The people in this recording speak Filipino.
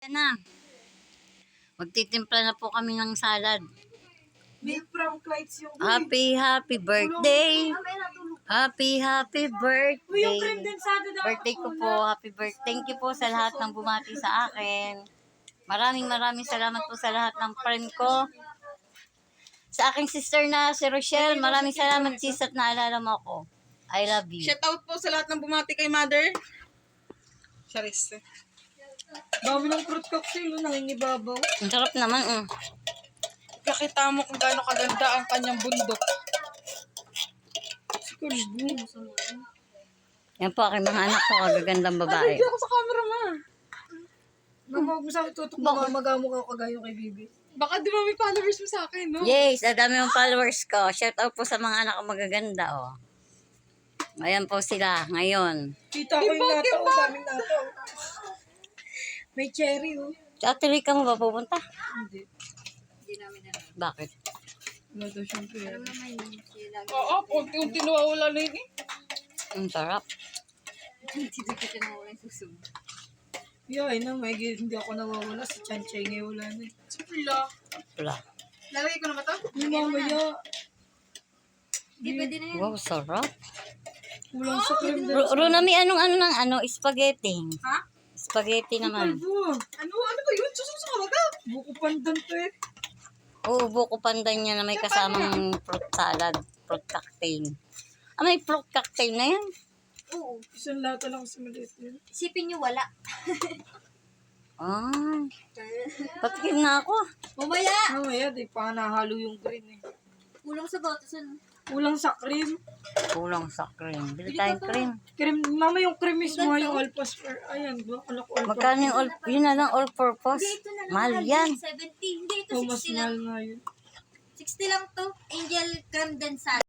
na. Magtitimpla na po kami ng salad. Milk from Clyde's yung Happy birthday. Happy birthday. yung cream densado daw. Birthday ko po. Happy birthday. Thank you po sa lahat ng bumati sa akin. Maraming salamat po sa lahat ng friend ko. Sa aking sister na si Rochelle, maraming salamat sis at naalala mo ako. I love you. Shout out po sa lahat ng bumati kay mother. Charis. Dami ng fruit cocktail, nangingibabaw. Ang sarap naman. Nakita mo kung gaano kaganda ang kanyang bundok. Siguro. Yan po aking mga anak ko, kagagandang babae. Hindi ako sa camera, ma. Gamawag mo sa akin, tutok mo, mamagamo ka kagayo kay Bibi. Baka di ba may followers mo sa akin, no? Yes, dami yung followers ko. Shout out po sa mga anak ko magaganda, oh. Ayan po sila, ngayon. Kita ko yung nata, o daming nata. May cherry, oh. Sa Ate Rica mo ba pupunta? Hindi. Bakit? Wala daw siyang pera. Oo, unti-unti nawawala na yun eh. Ang sarap. Ay na, may hindi ako nawawala. Si Chanchay ngayon wala na eh. Si Pula. Wala. Lalagay ko na ba ito? Yung mamaya. Di pwede na yan. Wow, sarap. Kulang sa cream. Runami, anong spaghetti? Ha? Spaghetti naman. Ano ba yun? Susunod ka baga? Buko pandan to eh. Oo, buko pandan niya na may kasamang fruit salad, fruit cocktail. May fruit cocktail na yan. Oo. Isang lata lang sa maliit yun. Isipin nyo wala. Patikim na ako. Mamaya! Mamaya, di pa nahalo yung green eh. Kulang sa batasan. Kulang sa cream. Kulang sa cream. Bili tayong cream. Cream, mama yung cream mismo, yung all-purpose. Ayan, ano ko all-purpose. Magkano yung all, yun na lang all purpose? Hindi, ito na lang. Mahal yan. 70. Hindi, ito Oh, mas 60 lang. mahal nga yun. 60 lang to. Angel creme densado.